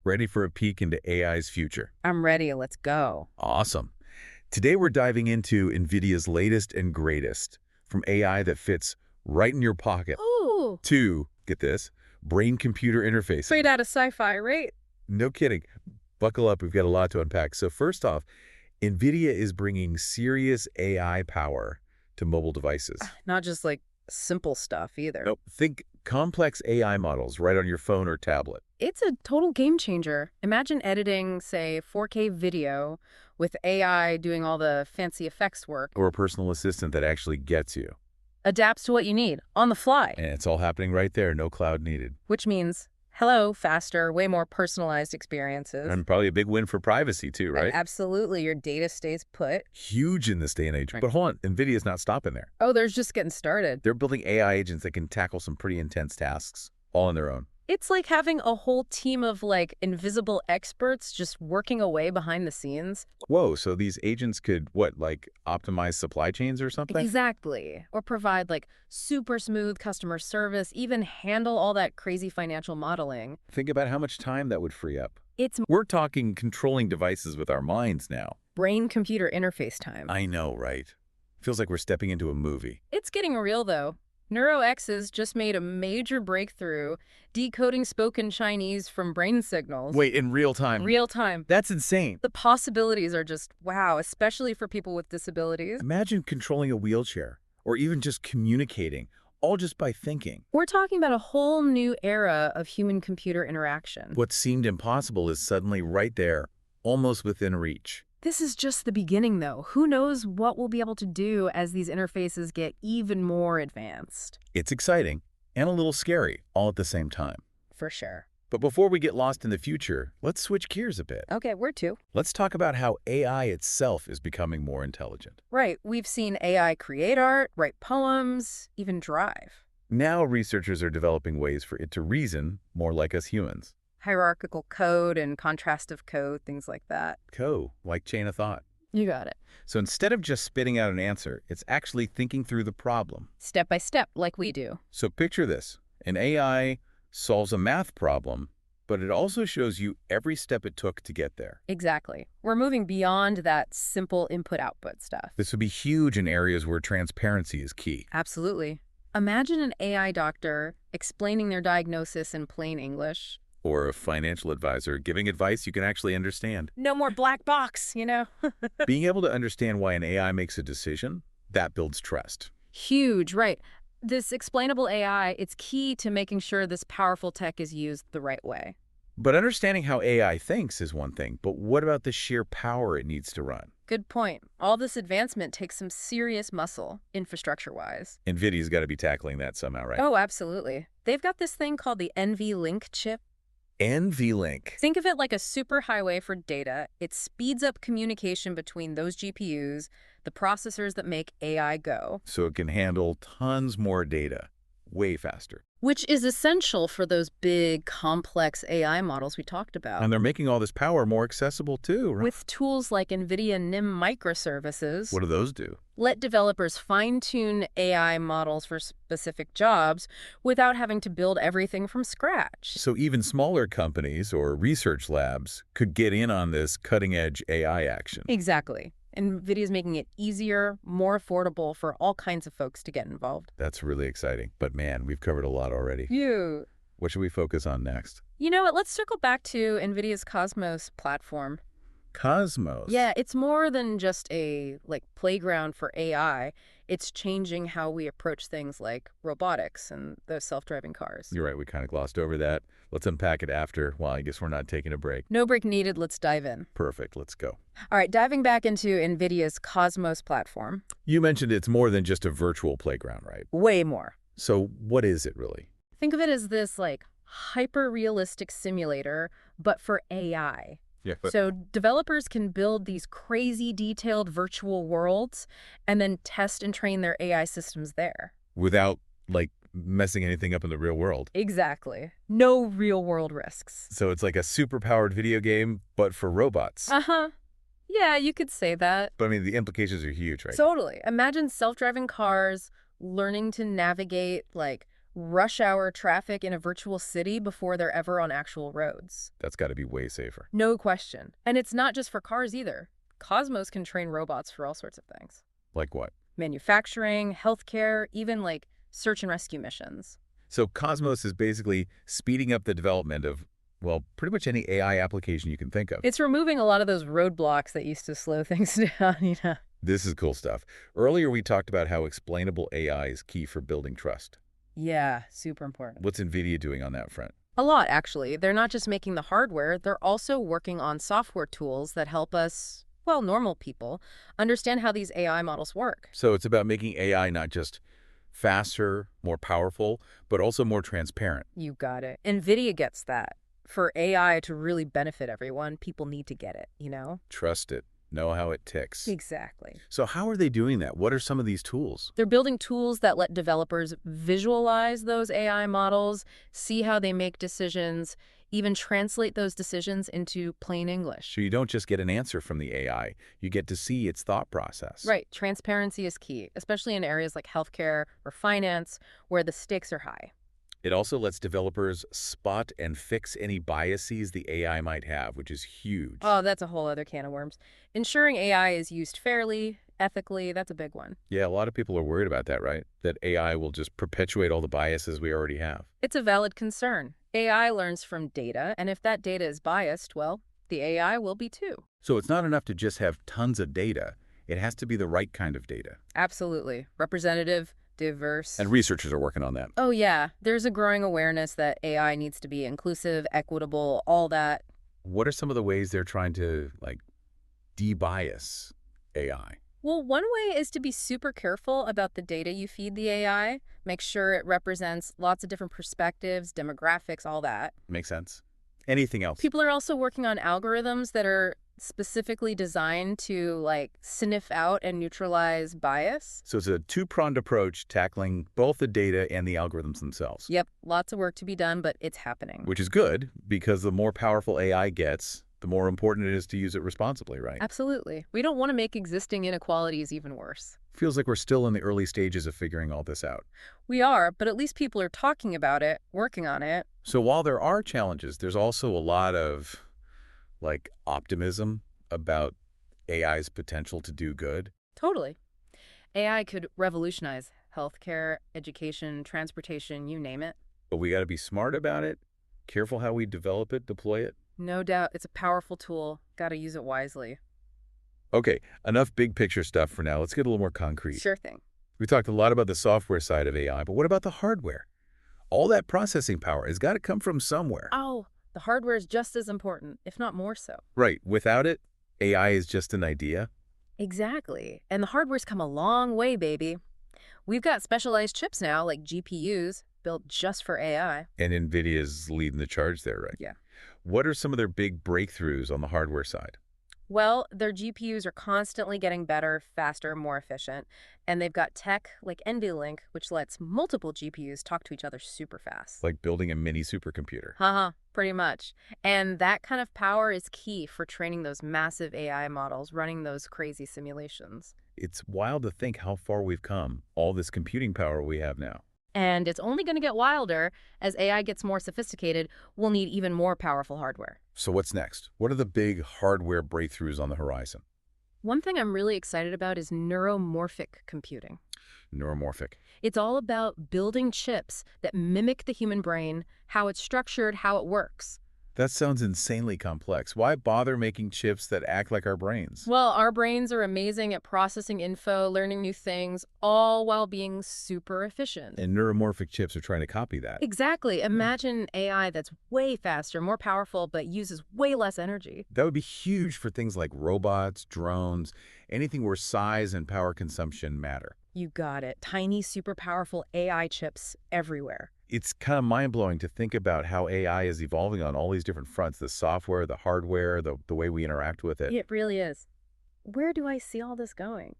Ready for a peek into AI's future? I'm ready. Let's go. Awesome. Today we're diving into NVIDIA's latest and greatest, from AI that fits right in your pocket Ooh. to, get this, brain-computer interface. Straight out of sci-fi, right? No kidding. Buckle up, we've got a lot to unpack. So first off, NVIDIA is bringing serious AI power to mobile devices. Not just like simple stuff either. Nope. Think complex AI models right on your phone or tablet. It's a total game changer. Imagine editing, say, 4K video with AI doing all the fancy effects work. Or a personal assistant that actually gets you. Adapts to what you need, on the fly. And it's all happening right there, no cloud needed. Which means, hello, faster, way more personalized experiences. And probably a big win for privacy too, right? Absolutely, your data stays put. Huge in this day and age. Right. But hold on, NVIDIA's not stopping there. Oh, they're just getting started. They're building AI agents that can tackle some pretty intense tasks, all on their own. It's like having a whole team of, like, invisible experts just working away behind the scenes. Whoa, so these agents could, what, like optimize supply chains or something? Exactly. Or provide, like, super smooth customer service, even handle all that crazy financial modeling. Think about how much time that would free up. It's We're talking controlling devices with our minds now. brain-computer interface time. I know, right? Feels like we're stepping into a movie. It's getting real, though. NeuroX's just made a major breakthrough decoding spoken Chinese from brain signals. Wait, in real time? Real time. That's insane. The possibilities are just wow, especially for people with disabilities. Imagine controlling a wheelchair, or even just communicating, all just by thinking. We're talking about a whole new era of human-computer interaction. What seemed impossible is suddenly right there, almost within reach. This is just the beginning, though. Who knows what we'll be able to do as these interfaces get even more advanced. It's exciting and a little scary, all at the same time. For sure. But before we get lost in the future, let's switch gears a bit. Okay, where to? Let's talk about how AI itself is becoming more intelligent. Right, we've seen AI create art, write poems, even drive. Now researchers are developing ways for it to reason more like us humans. Hierarchical code and contrastive code, things like that. Like chain of thought. You got it. So instead of just spitting out an answer, it's actually thinking through the problem. Step by step, like we do. So picture this. An AI solves a math problem, but it also shows you every step it took to get there. Exactly. We're moving beyond that simple input-output stuff. This would be huge in areas where transparency is key. Absolutely. Imagine an AI doctor explaining their diagnosis in plain English. Or a financial advisor giving advice you can actually understand. No more black box, you know? Being able to understand why an AI makes a decision, that builds trust. Huge, right. This explainable AI, it's key to making sure this powerful tech is used the right way. But understanding how AI thinks is one thing, but what about the sheer power it needs to run? Good point. All this advancement takes some serious muscle, infrastructure-wise. NVIDIA's got to be tackling that somehow, right? Oh, absolutely. They've got this thing called the NVLink chip. NVLink. Think of it like a superhighway for data. It speeds up communication between those GPUs, the processors that make AI go. So it can handle tons more data, way faster. Which is essential for those big, complex AI models we talked about. And they're making all this power more accessible too, right? With tools like NVIDIA NIM microservices. What do those do? Let developers fine-tune AI models for specific jobs without having to build everything from scratch. So even smaller companies or research labs could get in on this cutting-edge AI action. Exactly. NVIDIA's making it easier, more affordable for all kinds of folks to get involved. That's really exciting. But man, we've covered a lot already. Phew. What should we focus on next? You know what? Let's circle back to NVIDIA's Cosmos platform. Cosmos? Yeah, it's more than just a playground for AI. It's changing how we approach things like robotics and the self-driving cars. You're right, we kind of glossed over that. Let's unpack it after. Well, I guess we're not taking a break. No break needed. Let's dive in. Perfect, let's go. All right, diving back into NVIDIA's Cosmos platform. You mentioned it's more than just a virtual playground, right? Way more. So what is it really? Think of it as this hyper-realistic simulator, but for AI. Yeah, So developers can build these crazy detailed virtual worlds and then test and train their AI systems there. without, messing anything up in the real world. Exactly. No real-world risks. So it's like a super-powered video game, but for robots. Uh-huh. Yeah, you could say that. But I mean, the implications are huge, right? Totally. Imagine self-driving cars learning to navigate, rush hour traffic in a virtual city before they're ever on actual roads. That's got to be way safer. No question. And it's not just for cars either. Cosmos can train robots for all sorts of things. Like what? Manufacturing, healthcare, even like search and rescue missions. So Cosmos is basically speeding up the development of, well, pretty much any AI application you can think of. It's removing a lot of those roadblocks that used to slow things down. This is cool stuff. Earlier, we talked about how explainable AI is key for building trust. Yeah, super important. What's NVIDIA doing on that front? A lot, actually. They're not just making the hardware, they're also working on software tools that help us, well, normal people, understand how these AI models work. So it's about making AI not just faster, more powerful, but also more transparent. You got it. NVIDIA gets that. For AI to really benefit everyone, people need to get it? Trust it. Know how it ticks. Exactly. So how are they doing that? What are some of these tools? They're building tools that let developers visualize those AI models, see how they make decisions, even translate those decisions into plain English. So you don't just get an answer from the AI. You get to see its thought process. Right. Transparency is key, especially in areas like healthcare or finance, where the stakes are high. It also lets developers spot and fix any biases the AI might have, which is huge. Oh, that's a whole other can of worms. Ensuring AI is used fairly, ethically, that's a big one. Yeah, a lot of people are worried about that, right? That AI will just perpetuate all the biases we already have. It's a valid concern. AI learns from data, and if that data is biased, well, the AI will be too. So it's not enough to just have tons of data. It has to be the right kind of data. Absolutely. Representative, diverse. And researchers are working on that. Oh, yeah. There's a growing awareness that AI needs to be inclusive, equitable, all that. What are some of the ways they're trying to, like, de-bias AI? Well, one way is to be super careful about the data you feed the AI. Make sure it represents lots of different perspectives, demographics, all that. Makes sense. Anything else? People are also working on algorithms that are specifically designed to, like, sniff out and neutralize bias. So it's a two-pronged approach tackling both the data and the algorithms themselves. Yep, lots of work to be done, but it's happening. Which is good, because the more powerful AI gets, the more important it is to use it responsibly, right? Absolutely. We don't want to make existing inequalities even worse. Feels like we're still in the early stages of figuring all this out. We are, but at least people are talking about it, working on it. So while there are challenges, there's also a lot of, like, optimism about AI's potential to do good. Totally. AI could revolutionize healthcare, education, transportation, you name it. But we got to be smart about it, careful how we develop it, deploy it. No doubt, it's a powerful tool. Got to use it wisely. Okay, enough big picture stuff for now. Let's get a little more concrete. Sure thing. We talked a lot about the software side of AI, but what about the hardware? All that processing power has got to come from somewhere. Oh, the hardware is just as important, if not more so. Right. Without it, AI is just an idea. Exactly. And the hardware's come a long way, baby. We've got specialized chips now, like GPUs, built just for AI. And NVIDIA's leading the charge there, right? Yeah. What are some of their big breakthroughs on the hardware side? Well, their GPUs are constantly getting better, faster, more efficient. And they've got tech like NVLink, which lets multiple GPUs talk to each other super fast. Like building a mini supercomputer. Haha, pretty much. And that kind of power is key for training those massive AI models, running those crazy simulations. It's wild to think how far we've come, all this computing power we have now. And it's only going to get wilder. As AI gets more sophisticated, we'll need even more powerful hardware. So what's next? What are the big hardware breakthroughs on the horizon? One thing I'm really excited about is neuromorphic computing. Neuromorphic. It's all about building chips that mimic the human brain, how it's structured, how it works. That sounds insanely complex. Why bother making chips that act like our brains? Well, our brains are amazing at processing info, learning new things, all while being super efficient. And neuromorphic chips are trying to copy that. Exactly. Imagine AI that's way faster, more powerful, but uses way less energy. That would be huge for things like robots, drones, anything where size and power consumption matter. You got it. Tiny, super powerful AI chips everywhere. It's kind of mind-blowing to think about how AI is evolving on all these different fronts, the software, the hardware, the way we interact with it. It really is. Where do I see all this going?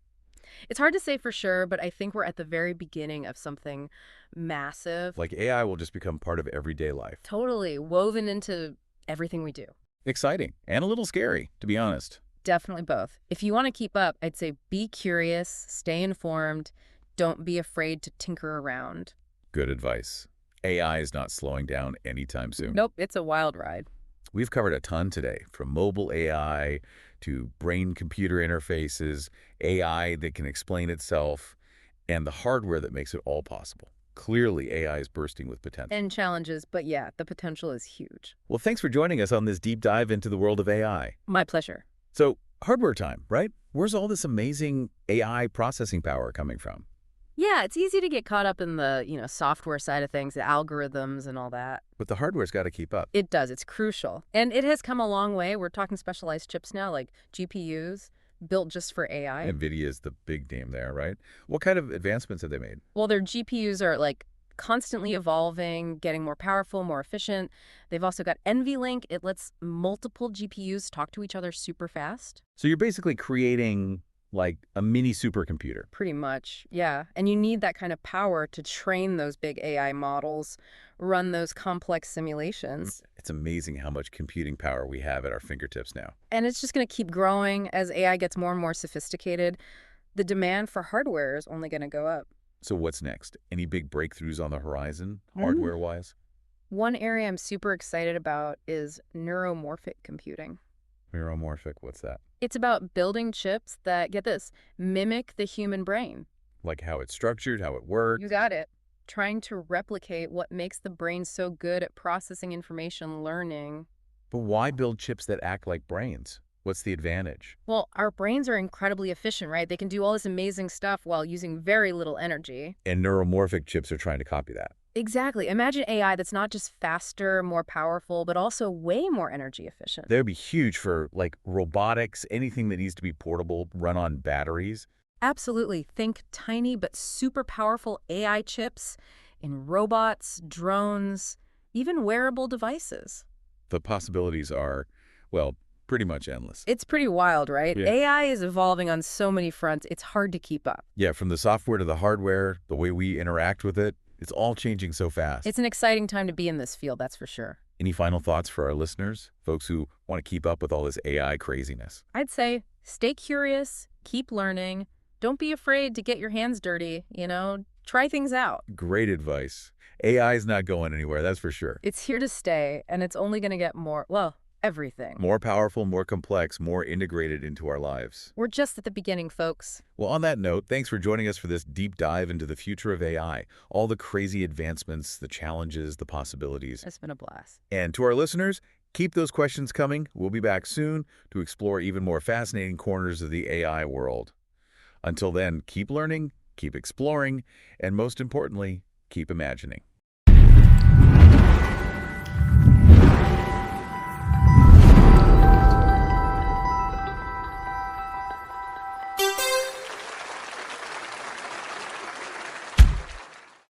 It's hard to say for sure, but I think we're at the very beginning of something massive. Like AI will just become part of everyday life. Totally woven into everything we do. Exciting and a little scary, to be honest. Definitely both. If you want to keep up, I'd say be curious, stay informed, don't be afraid to tinker around. Good advice. AI is not slowing down anytime soon. Nope, it's a wild ride. We've covered a ton today, from mobile AI to brain-computer interfaces, AI that can explain itself, and the hardware that makes it all possible. Clearly, AI is bursting with potential. And challenges, but yeah, the potential is huge. Well, thanks for joining us on this deep dive into the world of AI. My pleasure. So, hardware time, right? Where's all this amazing AI processing power coming from? Yeah, it's easy to get caught up in the, software side of things, the algorithms and all that. But the hardware's got to keep up. It does. It's crucial. And it has come a long way. We're talking specialized chips now, like GPUs, built just for AI. NVIDIA is the big name there, right? What kind of advancements have they made? Well, their GPUs are like constantly evolving, getting more powerful, more efficient. They've also got NVLink. It lets multiple GPUs talk to each other super fast. So you're basically creating like a mini supercomputer. Pretty much, yeah. And you need that kind of power to train those big AI models, run those complex simulations. It's amazing how much computing power we have at our fingertips now. And it's just going to keep growing as AI gets more and more sophisticated. The demand for hardware is only going to go up. So what's next? Any big breakthroughs on the horizon, hardware-wise? One area I'm super excited about is neuromorphic computing. Neuromorphic, what's that? It's about building chips that, get this, mimic the human brain. Like how it's structured, how it works? You got it. Trying to replicate what makes the brain so good at processing information, learning. But why build chips that act like brains? What's the advantage? Well, our brains are incredibly efficient, right? They can do all this amazing stuff while using very little energy. And neuromorphic chips are trying to copy that. Exactly. Imagine AI that's not just faster, more powerful, but also way more energy efficient. That would be huge for, like, robotics, anything that needs to be portable, run on batteries. Absolutely. Think tiny but super powerful AI chips in robots, drones, even wearable devices. The possibilities are, well, pretty much endless. It's pretty wild, right? Yeah. AI is evolving on so many fronts, it's hard to keep up. Yeah, from the software to the hardware, the way we interact with it, it's all changing so fast. It's an exciting time to be in this field, that's for sure. Any final thoughts for our listeners, folks who want to keep up with all this AI craziness? I'd say stay curious, keep learning, don't be afraid to get your hands dirty, try things out. Great advice. AI is not going anywhere, that's for sure. It's here to stay, and it's only going to get more, everything. More powerful, more complex, more integrated into our lives. We're just at the beginning, folks. Well, on that note, thanks for joining us for this deep dive into the future of AI, all the crazy advancements, the challenges, the possibilities. It's been a blast. And to our listeners, keep those questions coming. We'll be back soon to explore even more fascinating corners of the AI world. Until then, keep learning, keep exploring, and most importantly, keep imagining.